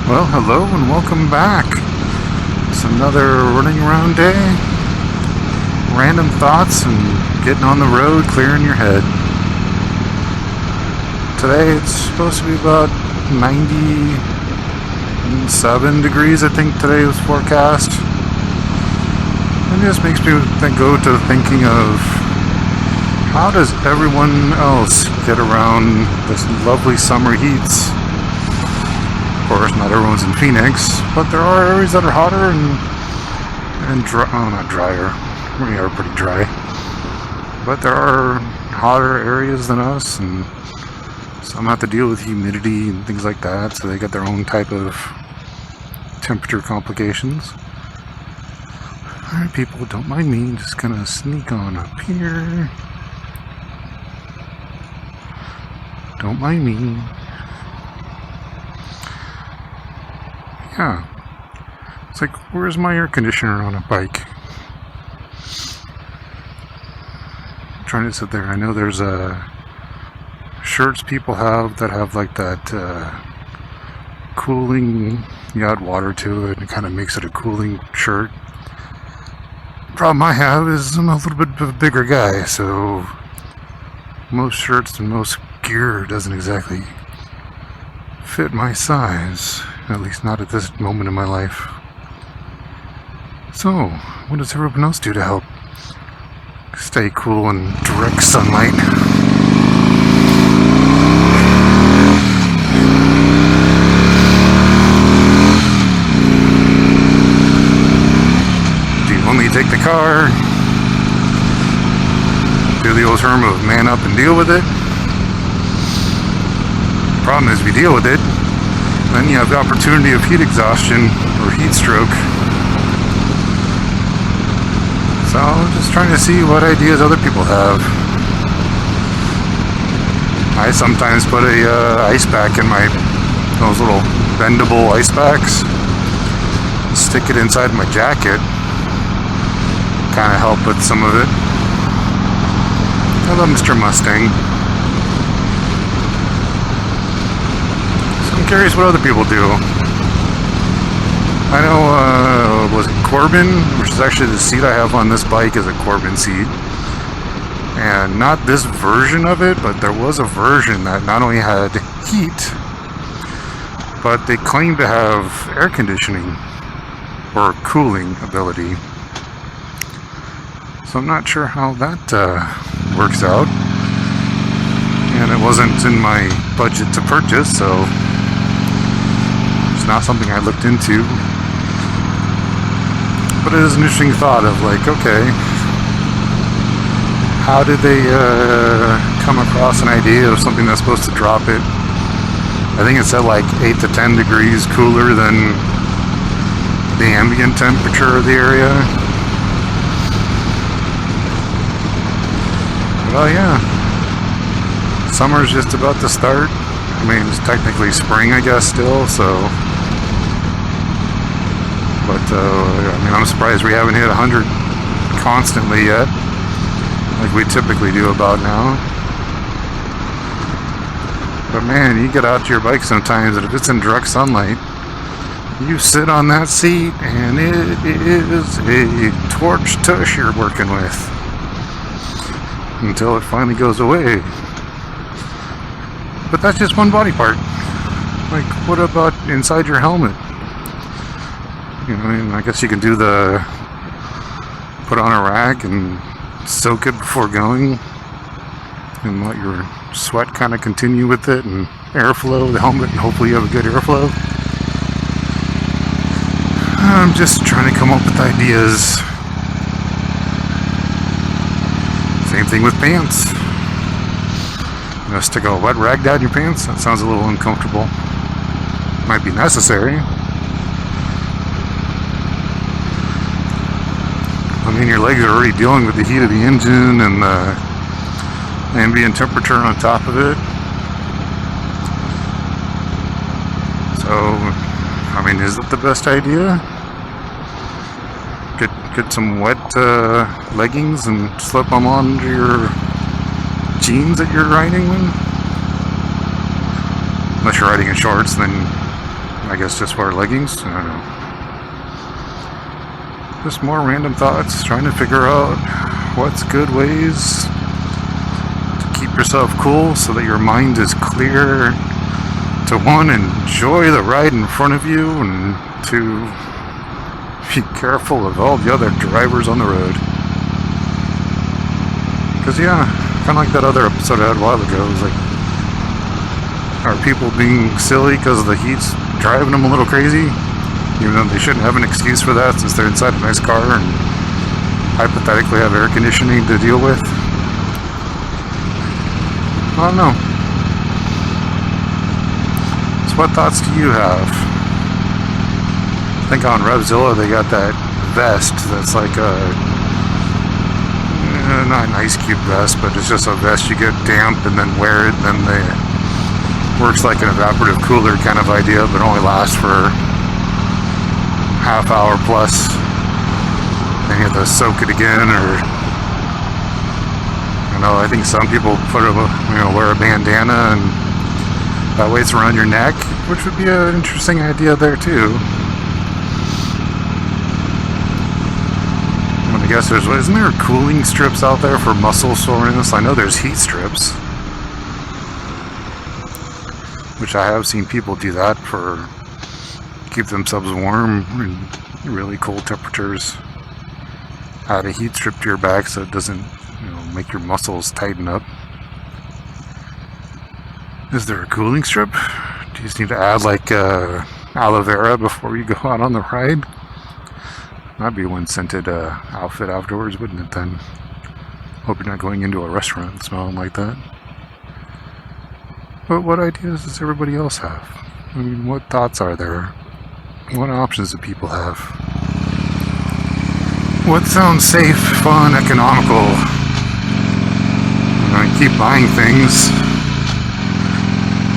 Well, hello and welcome back. It's another running around day. Random thoughts and getting on the road, clearing your head. Today it's supposed to be about 97 degrees, I think today was forecast. It just makes me go to thinking of how does everyone else get around this lovely summer heats? Of course, not everyone's in Phoenix, but there are areas that are hotter and dry, not drier. We are pretty dry, but there are hotter areas than us, and some have to deal with humidity and things like that, so they got their own type of temperature complications. Alright, people, don't mind me, just gonna sneak on up here. Don't mind me. Yeah. It's like, where's my air conditioner on a bike? I'm trying to sit there. I know there's shirts people have that have like that cooling, you add water to it and it kind of makes it a cooling shirt. The problem I have is I'm a little bit of a bigger guy, so most shirts and most gear doesn't exactly fit my size, at least not at this moment in my life. So, what does everyone else do to help stay cool in direct sunlight? Do you only take the car? Do the old term of man up and deal with it? Problem is, if you deal with it, then you have the opportunity of heat exhaustion or heat stroke. So I'm just trying to see what ideas other people have. I sometimes put a ice pack in those little bendable ice packs, stick it inside my jacket, kind of help with some of it. I love Mr. Mustang. I'm curious what other people do. I know, was it Corbin, which is actually the seat I have on this bike is a Corbin seat. And not this version of it, but there was a version that not only had heat, but they claimed to have air conditioning or cooling ability. So I'm not sure how that works out. And it wasn't in my budget to purchase, so not something I looked into, but it is an interesting thought of like, okay, how did they come across an idea of something that's supposed to drop it? I think it said like 8 to 10 degrees cooler than the ambient temperature of the area. Well, yeah, summer's just about to start. I mean, it's technically spring, I guess, still, so. But, I mean, I'm surprised we haven't hit 100 constantly yet, like we typically do about now. But man, you get out to your bike sometimes, and if it's in direct sunlight, you sit on that seat, and it is a torch tush you're working with. Until it finally goes away. But that's just one body part. Like, what about inside your helmet? You know, I mean, I guess you can do put on a rack and soak it before going and let your sweat kind of continue with it and airflow the helmet, and hopefully you have a good airflow. I'm just trying to come up with ideas. Same thing with pants. You know, stick a wet rag down your pants? That sounds a little uncomfortable. Might be necessary. I mean, your legs are already dealing with the heat of the engine and the ambient temperature on top of it. So, I mean, is it the best idea? Get some wet leggings and slip them onto your jeans that you're riding in. Unless you're riding in shorts, then I guess just wear leggings. I don't know. Just more random thoughts, trying to figure out what's good ways to keep yourself cool so that your mind is clear to, one, enjoy the ride in front of you, and to be careful of all the other drivers on the road. Because, yeah, kind of like that other episode I had a while ago, it was like, are people being silly because the heat's driving them a little crazy? Even though they shouldn't have an excuse for that, since they're inside a nice car and hypothetically have air conditioning to deal with. I don't know. So what thoughts do you have? I think on Revzilla they got that vest that's like not an ice cube vest, but it's just a vest you get damp and then wear it, and then they works like an evaporative cooler kind of idea, but only lasts for half hour plus. Then you have to soak it again, or I think some people wear a bandana and that way it's around your neck, which would be an interesting idea there too. I guess isn't there cooling strips out there for muscle soreness? I know there's heat strips, which I have seen people do that for keep themselves warm in really cold temperatures. Add a heat strip to your back so it doesn't make your muscles tighten up. Is there a cooling strip? Do you just need to add like aloe vera before you go out on the ride? That'd be one scented outfit afterwards, wouldn't it then? Hope you're not going into a restaurant smelling like that. But what ideas does everybody else have? I mean, what thoughts are there? What options do people have? What sounds safe, fun, economical? Keep buying things.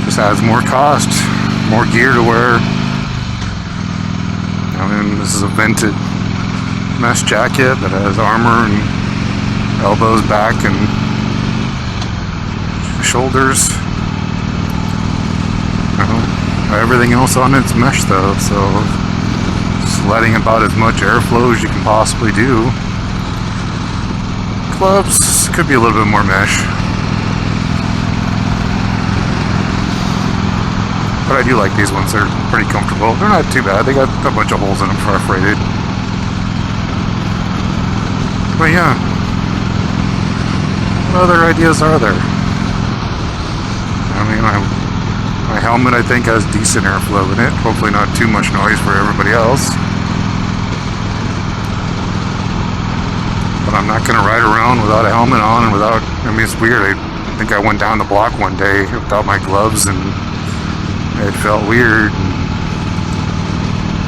Just adds more cost, more gear to wear. This is a vented mesh jacket that has armor and elbows, back, and shoulders. Everything else on it's mesh though, so just letting about as much airflow as you can possibly do. Gloves could be a little bit more mesh, but I do like these ones. They're pretty comfortable. They're not too bad. They got a bunch of holes in them for F-rated. But yeah, what other ideas are there? My helmet, I think, has decent airflow in it. Hopefully not too much noise for everybody else. But I'm not going to ride around without a helmet on and without... it's weird. I think I went down the block one day without my gloves, and it felt weird.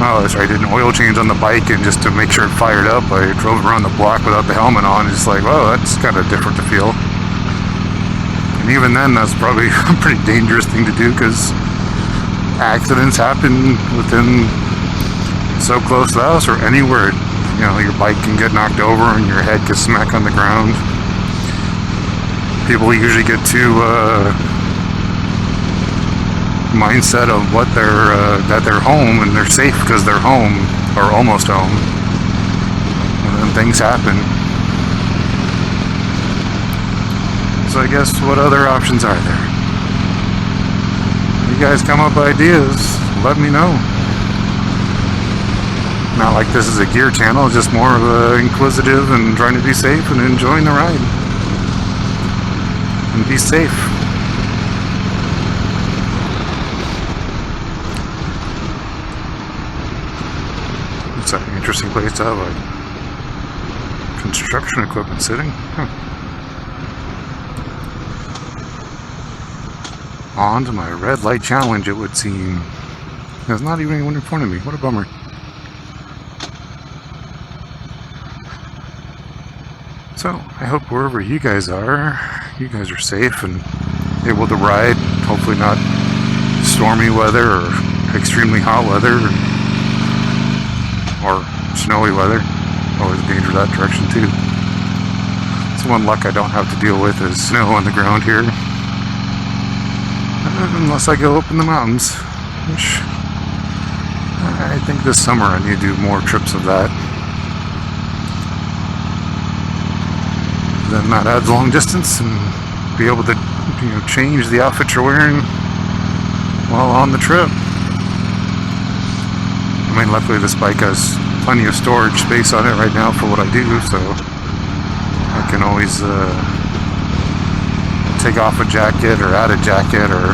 That's right, I did an oil change on the bike, and just to make sure it fired up, I drove around the block without the helmet on. It's like, whoa, that's kind of different to feel. And even then, that's probably a pretty dangerous thing to do, because accidents happen within so close to the house or anywhere. Your bike can get knocked over and your head gets smacked on the ground. People usually get too mindset of what that they're home and they're safe because they're home or almost home, and then things happen. So I guess what other options are there? You guys come up with ideas, let me know. Not like this is a gear channel, just more of a inquisitive and trying to be safe and enjoying the ride. And be safe. It's an interesting place to have a construction equipment sitting. On to my red light challenge, it would seem. There's not even anyone in front of me. What a bummer. So, I hope wherever you guys are safe and able to ride. Hopefully not stormy weather or extremely hot weather or snowy weather. Always danger that direction too. It's one luck I don't have to deal with is snow on the ground here. Unless I go up in the mountains, which I think this summer I need to do more trips of that. Then that adds long distance and be able to, change the outfit you're wearing while on the trip. I mean, luckily this bike has plenty of storage space on it right now for what I do, so I can always take off a jacket or add a jacket or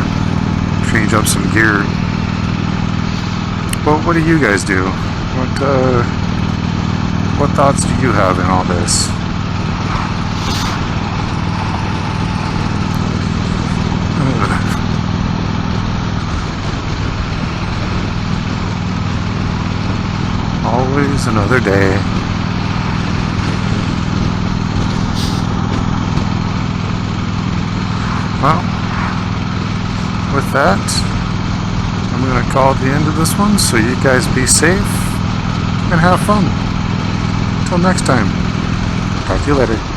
change up some gear. But what do you guys do? What thoughts do you have in all this? Always another day. Well, with that, I'm going to call it the end of this one, so you guys be safe and have fun. Until next time, talk to you later.